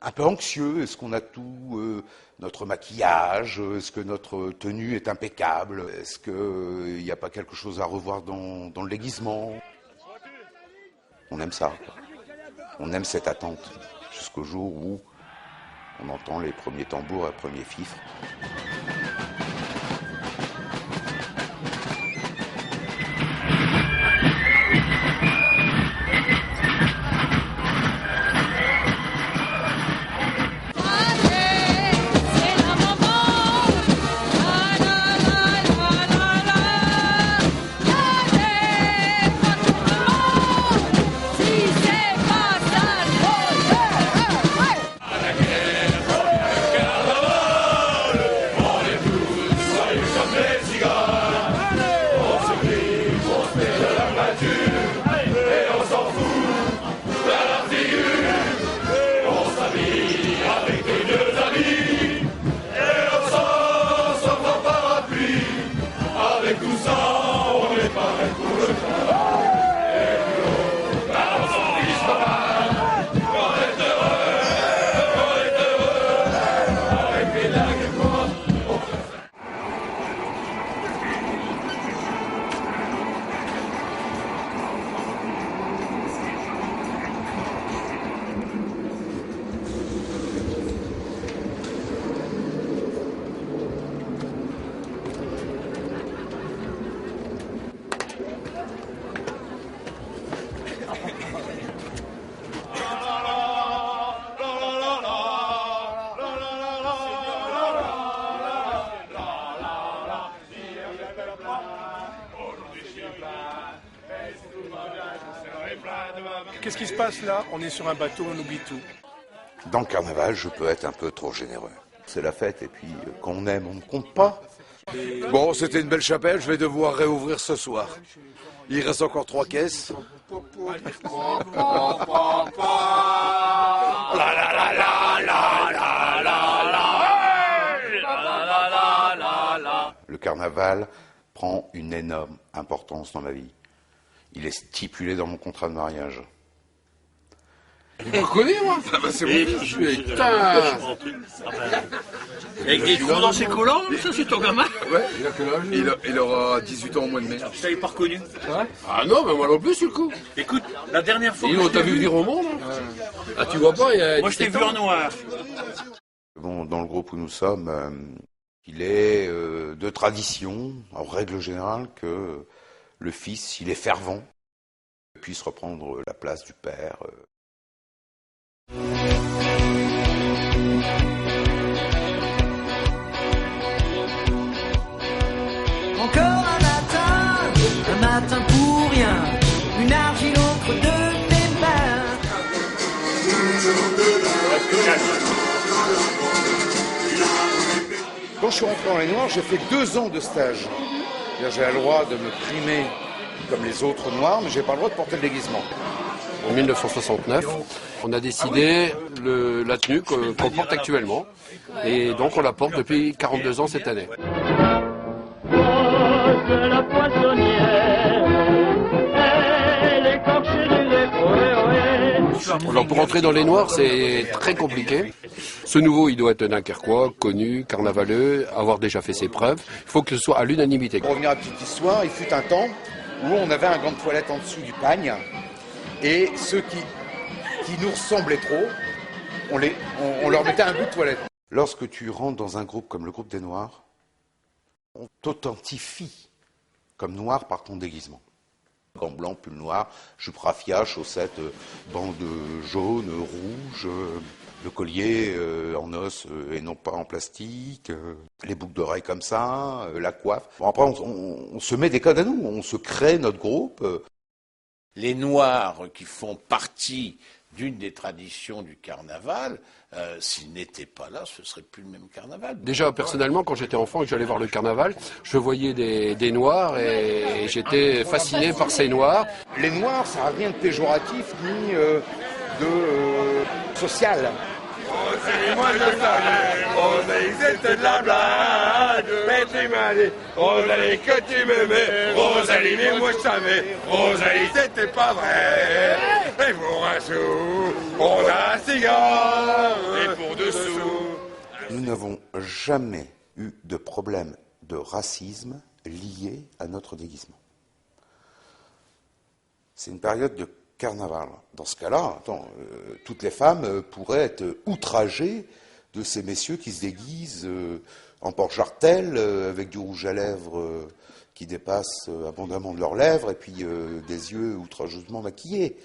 un peu anxieux. Est-ce qu'on a tout notre maquillage? Est-ce que notre tenue est impeccable? Est-ce qu'il n'y a pas quelque chose à revoir dans le déguisement? On aime ça, quoi. On aime cette attente jusqu'au jour où on entend les premiers tambours et les premiers fifres. Qu'est-ce qui se passe là? On est sur un bateau, on oublie tout. Dans le carnaval, je peux être un peu trop généreux. C'est la fête et puis quand on aime, on ne compte pas. Bon, c'était une belle chapelle, je vais devoir réouvrir ce soir. Il reste encore 3 caisses. Le carnaval prend une énorme importance dans ma vie. Il est stipulé dans mon contrat de mariage. Tu me reconnais, moi? Ah bah c'est bon, je suis putain. Avec des trous dans ses collants, ça c'est ton gamin? Ouais, il a quel âge? Il aura 18 ans au mois de mai. Je t'avais pas reconnu. Ah non, mais moi non plus, sur le coup. Écoute, la dernière fois... On t'a vu venir au monde? Ah, tu vois pas, il y a... Moi je t'ai vu en noir. Bon, dans le groupe où nous sommes, il est de tradition, en règle générale, que le fils, s'il est fervent, puisse reprendre la place du père. Encore un matin pour rien, une argile entre deux mes mains. Quand je suis rentré dans les Noirs, j'ai fait 2 ans de stage. J'ai le droit de me primer comme les autres Noirs, mais j'ai pas le droit de porter le déguisement. En 1969, on a décidé la tenue qu'on porte actuellement. Et donc on la porte depuis 42 ans cette année. Alors pour entrer dans les Noirs, c'est très compliqué. Ce nouveau, il doit être dunkerquois, connu, carnavaleux, avoir déjà fait ses preuves. Il faut que ce soit à l'unanimité. Pour revenir à la petite histoire, il fut un temps où on avait un gant de toilette en dessous du pagne. Et ceux qui nous ressemblaient trop, on leur mettait un bout de toilette. Lorsque tu rentres dans un groupe comme le groupe des Noirs, on t'authentifie comme noir par ton déguisement. Gants blanc, pull noir, jupe raffia, chaussettes, bandes jaunes, rouges, le collier en os et non pas en plastique, les boucles d'oreilles comme ça, la coiffe. Bon, après, on se met des codes à nous, on se crée notre groupe. Les Noirs qui font partie d'une des traditions du carnaval, s'ils n'étaient pas là, ce serait plus le même carnaval. Déjà, personnellement, quand j'étais enfant et que j'allais voir le carnaval, je voyais des Noirs et j'étais fasciné par ces Noirs. Les Noirs, ça n'a rien de péjoratif ni de social. Moi je savais, Rosalie c'était de la blague, mais tu m'as dit, Rosalie que tu m'aimais, Rosalie mais moi je savais, Rosalie c'était pas vrai, et pour un sou, on a un cigare, n'avons jamais eu de problème de racisme lié à notre déguisement. C'est une période de carnaval. Dans ce cas-là, toutes les femmes pourraient être outragées de ces messieurs qui se déguisent en porte-jartel, avec du rouge à lèvres qui dépasse abondamment de leurs lèvres, et puis des yeux outrageusement maquillés.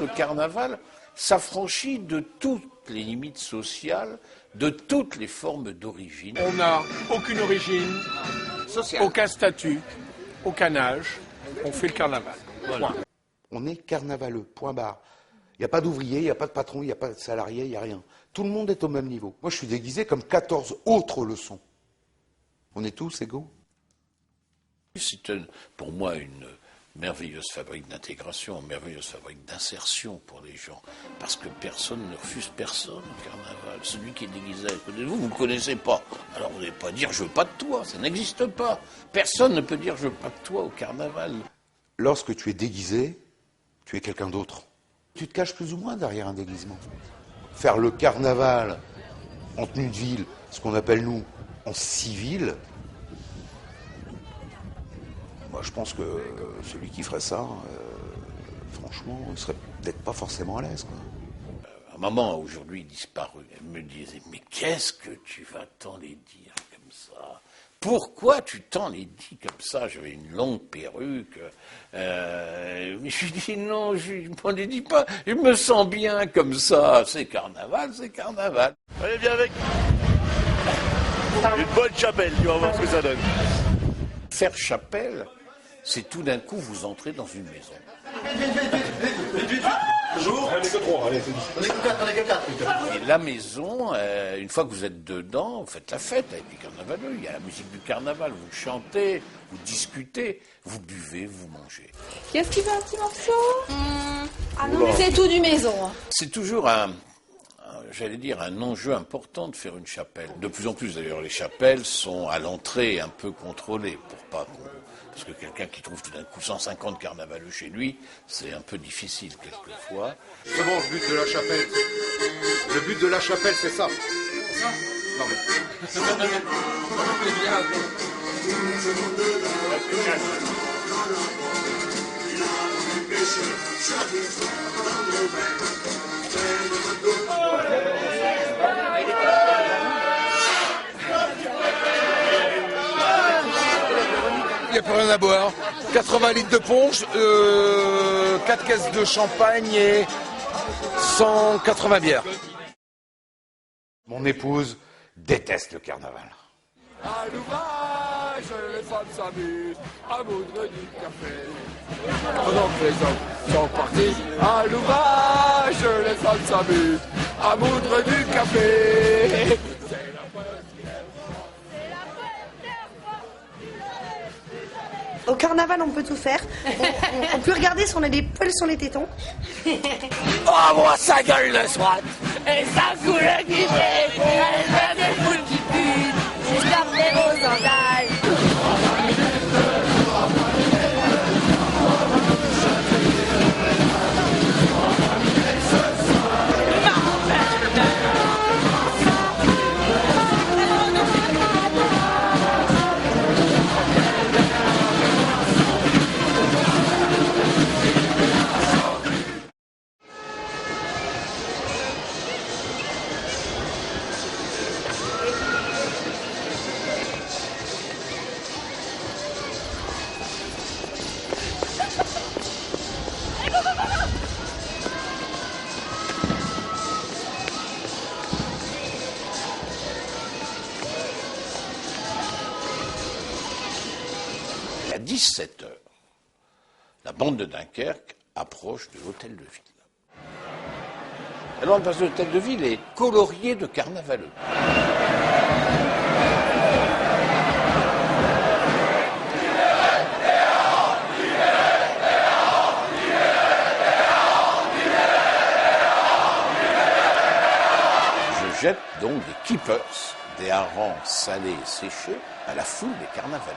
Le carnaval s'affranchit de toutes les limites sociales, de toutes les formes d'origine. On n'a aucune origine, aucun statut, aucun âge. On fait le carnaval. Voilà. On est carnavaleux, point barre. Il n'y a pas d'ouvrier, il n'y a pas de patron, il n'y a pas de salarié, il n'y a rien. Tout le monde est au même niveau. Moi, je suis déguisé comme 14 autres le sont. On est tous égaux. C'est pour moi une merveilleuse fabrique d'intégration, une merveilleuse fabrique d'insertion pour les gens. Parce que personne ne refuse personne au carnaval. Celui qui est déguisé, vous ne le connaissez pas. Alors vous n'allez pas dire je veux pas de toi, ça n'existe pas. Personne ne peut dire je veux pas de toi au carnaval. Lorsque tu es déguisé, tu es quelqu'un d'autre. Tu te caches plus ou moins derrière un déguisement. Faire le carnaval en tenue de ville, ce qu'on appelle nous en civil, moi je pense que celui qui ferait ça, franchement, il serait peut-être pas forcément à l'aise, quoi. Maman, aujourd'hui, disparue, elle me disait, mais qu'est-ce que tu vas t'en les dire comme ça? Pourquoi tu t'en les dis comme ça? J'avais une longue perruque. Mais je lui dis, non, je m'en les dis pas. Je me sens bien comme ça. C'est carnaval, c'est carnaval. Allez, viens avec. Une bonne chapelle, tu vas voir ce que ça donne. Faire chapelle, c'est tout d'un coup vous entrez dans une maison. Toujours. On est que 3, allez, on est que 4, Et la maison, une fois que vous êtes dedans, vous faites la fête avec les carnavaleux. Il y a la musique du carnaval, vous chantez, vous discutez, vous buvez, vous mangez. Qu'est-ce qui veut un petit morceau Ah non, mais c'est tout du maison. C'est toujours j'allais dire, un enjeu important de faire une chapelle. De plus en plus, d'ailleurs, les chapelles sont à l'entrée un peu contrôlées pour pas qu'on... Parce que quelqu'un qui trouve tout d'un coup 150 carnavaleux chez lui, c'est un peu difficile quelquefois. C'est bon, le but de la chapelle. Le but de la chapelle, c'est ça. Non mais... Il n'y a plus rien à boire. 80 litres de punch, 4 caisses de champagne et 180 bières. Mon épouse déteste le carnaval. À l'ouvrage, les femmes s'amusent à moudre du café. Pendant que les hommes sont partis, à l'ouvrage, les femmes s'amusent à moudre du café. Au carnaval, on peut tout faire. On peut regarder si on a des poils sur les tétons. Oh, moi, ça gueule le soir. Et ça coule le guichet, elle fait des boules qui puent, je tape des roses en taille. À 17h, la bande de Dunkerque approche de l'hôtel de ville. Alors, parce que l'hôtel de ville est colorié de carnavaleux. Je jette donc des keepers des harengs salés et séchés à la foule des carnavaliers.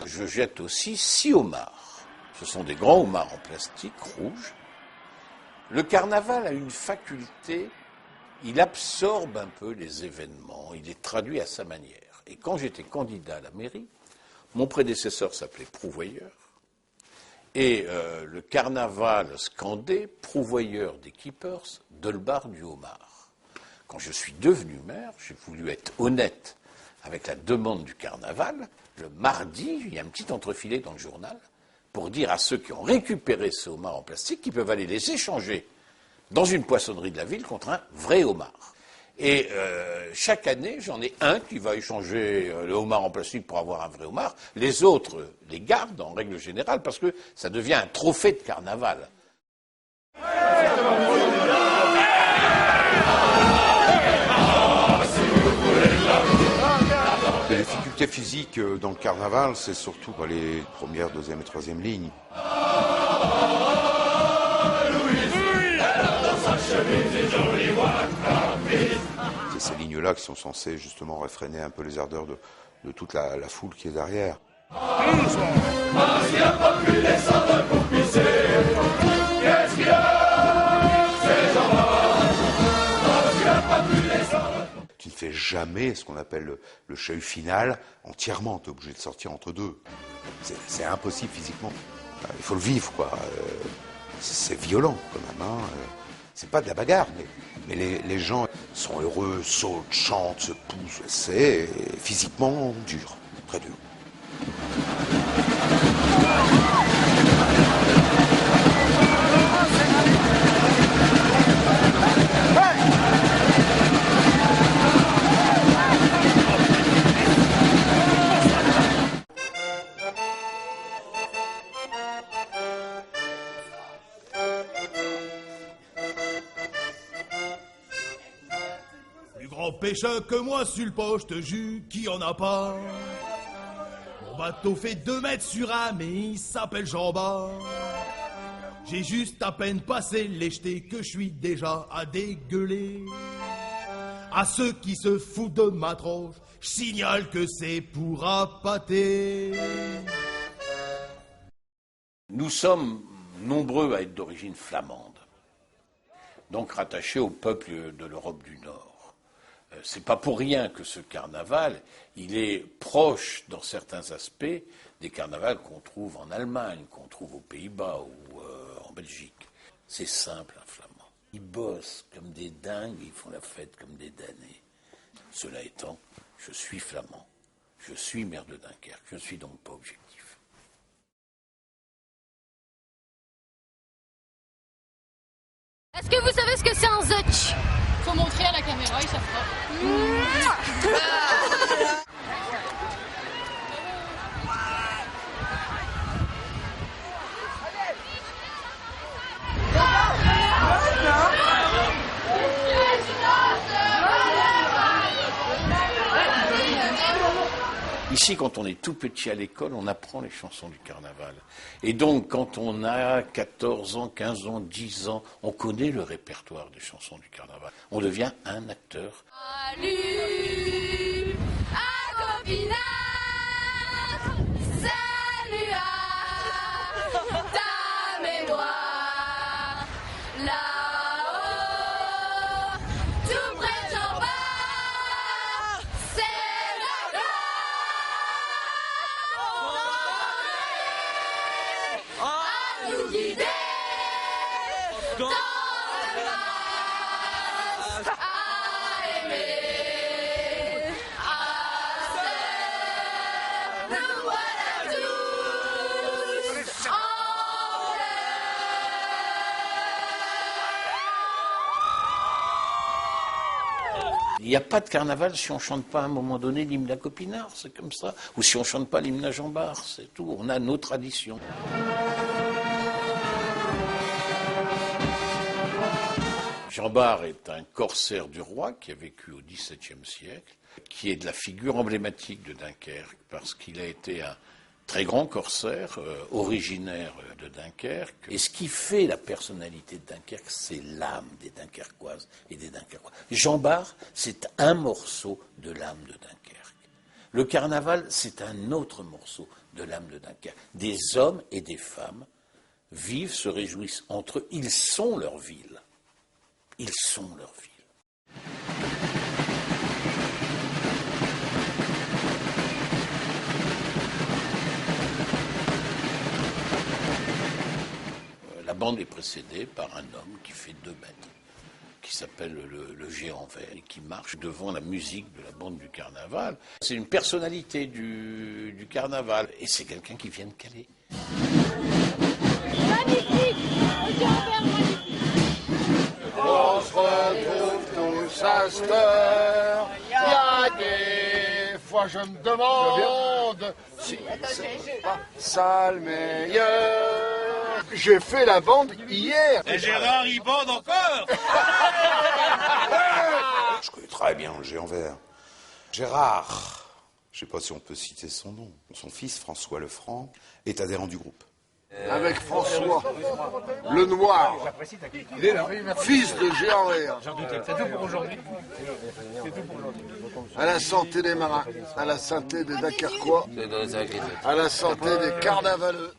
Je jette aussi 6 homards. Ce sont des grands homards en plastique rouge. Le carnaval a une faculté, il absorbe un peu les événements, il les traduit à sa manière. Et quand j'étais candidat à la mairie, mon prédécesseur s'appelait Prouvoyeur, et le carnaval scandait Prouvoyeur des Keepers, Dolbar du homard. Quand je suis devenu maire, j'ai voulu être honnête avec la demande du carnaval. Le mardi, il y a un petit entrefilet dans le journal pour dire à ceux qui ont récupéré ces homards en plastique qu'ils peuvent aller les échanger dans une poissonnerie de la ville contre un vrai homard. Et chaque année, j'en ai un qui va échanger le homard en plastique pour avoir un vrai homard. Les autres les gardent en règle générale parce que ça devient un trophée de carnaval. Les difficultés physiques dans le carnaval, c'est surtout les premières, deuxième et troisième lignes. C'est ces lignes-là qui sont censées justement réfréner un peu les ardeurs de toute la foule qui est derrière. Tu ne fais jamais ce qu'on appelle le chahut final entièrement. Tu es obligé de sortir entre deux. C'est impossible physiquement. Il faut le vivre, quoi. C'est violent, quand même. Hein. C'est pas de la bagarre, mais les gens sont heureux, sautent, chantent, se poussent. C'est physiquement dur, très dur. Pêcheur que moi sur le port, je te jure qu'il y en a pas. Mon bateau fait 2 mètres sur âme et il s'appelle Jean-Bart. J'ai juste à peine passé les jetés que je suis déjà à dégueuler. À ceux qui se foutent de ma tronche, je signale que c'est pour appâter. Nous sommes nombreux à être d'origine flamande, donc rattachés au peuple de l'Europe du Nord. C'est pas pour rien que ce carnaval, il est proche dans certains aspects des carnavals qu'on trouve en Allemagne, qu'on trouve aux Pays-Bas ou en Belgique. C'est simple, un flamand. Ils bossent comme des dingues, ils font la fête comme des damnés. Cela étant, je suis flamand, je suis maire de Dunkerque, je ne suis donc pas objectif. Est-ce que vous savez ce que c'est un zutsch? Faut montrer à la caméra, ils savent pas. Ici, quand on est tout petit à l'école, on apprend les chansons du carnaval. Et donc, quand on a 14 ans, 15 ans, 10 ans, on connaît le répertoire des chansons du carnaval. On devient un acteur. Salut à Copinard, salut à ta mémoire, là-haut, tout près de Jean-Bart, c'est la gloire, à nous guider dans le vaste, à aimer, à faire, nous voilà tous en Il n'y a pas de carnaval si on ne chante pas à un moment donné l'hymne à Copinard, c'est comme ça. Ou si on ne chante pas l'hymne à Jean-Bart, c'est tout. On a nos traditions. Jean Bart est un corsaire du roi qui a vécu au XVIIe siècle, qui est de la figure emblématique de Dunkerque, parce qu'il a été un très grand corsaire, originaire de Dunkerque. Et ce qui fait la personnalité de Dunkerque, c'est l'âme des Dunkerquoises et des Dunkerquois. Jean Bart, c'est un morceau de l'âme de Dunkerque. Le carnaval, c'est un autre morceau de l'âme de Dunkerque. Des hommes et des femmes vivent, se réjouissent entre eux. Ils sont leur ville. Ils sont leur ville. La bande est précédée par un homme qui fait 2 mètres, qui s'appelle le géant vert, et qui marche devant la musique de la bande du carnaval. C'est une personnalité du carnaval, et c'est quelqu'un qui vient de Calais. Magnifique! Le géant vert, magnifique! On se retrouve tous à cette heure. Il y a des fois je me demande si c'est pas ça le meilleur. J'ai fait la bande hier. Et Gérard, il bande encore. Je connais très bien le géant vert. Gérard, je ne sais pas si on peut citer son nom. Son fils, François Lefranc, est adhérent du groupe. Avec François, le noir, fils de géant vert. C'est tout pour aujourd'hui. À la santé des marins, à la santé des Dunkerquois, à la santé des carnavaleux.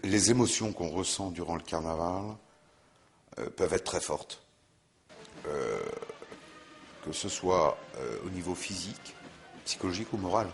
Les émotions qu'on ressent durant le carnaval peuvent être très fortes. Que ce soit au niveau physique, psychologique ou moral.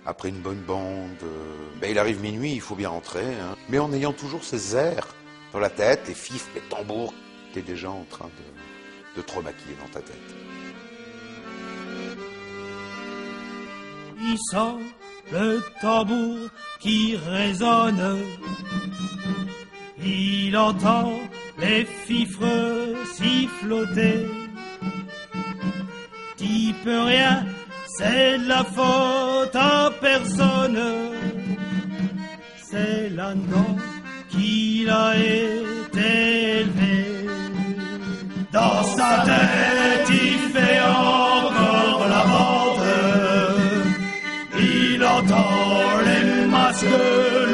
Après une bonne bande, il arrive minuit, il faut bien rentrer, hein. Mais en ayant toujours ces airs dans la tête, les fifs, les tambours t'es déjà en train de te remaquiller dans ta tête. Il sent le tambour qui résonne. Il entend les fifres siffloter. T'y peux rien, c'est de la faute à personne. C'est là-dedans qu'il a été élevé. Dans sa tête, il fait encore la vente. Il entend les masques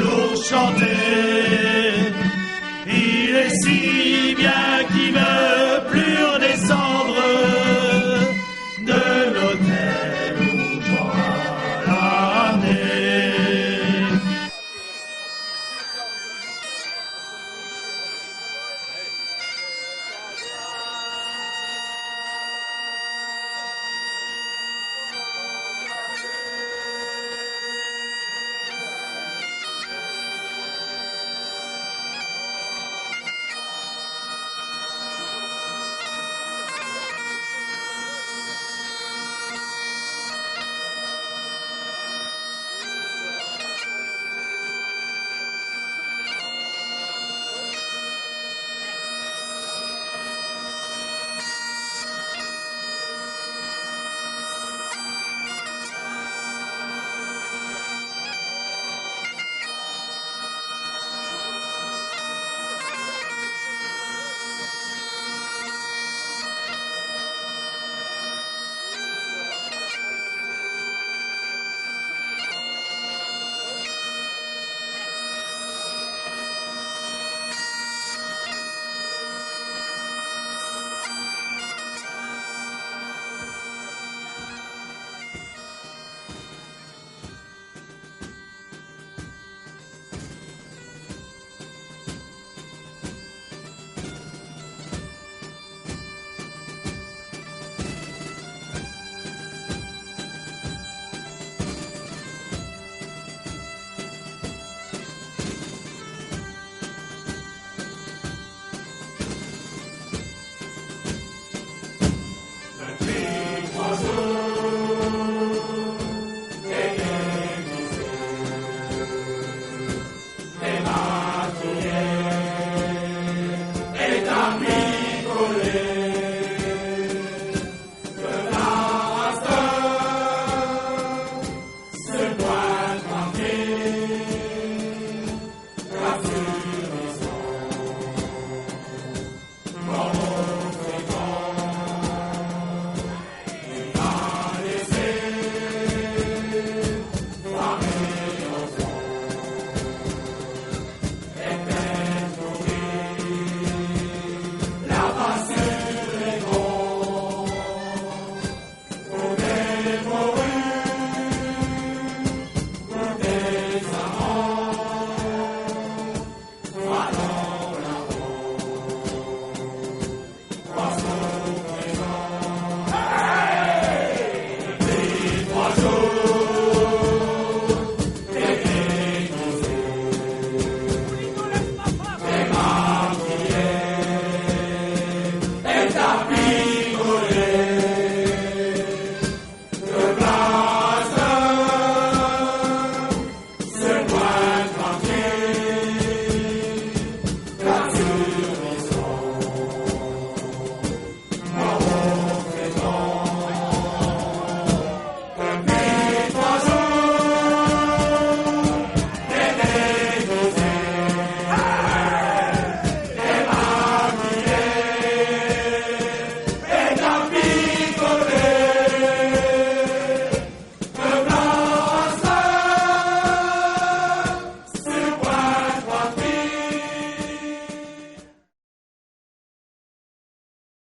lourds chanter. Il est si bien qu'il veut plus redescendre de l'hôtel où Jean l'a amené.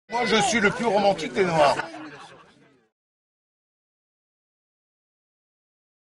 Moi, je suis le plus romantique des Noirs.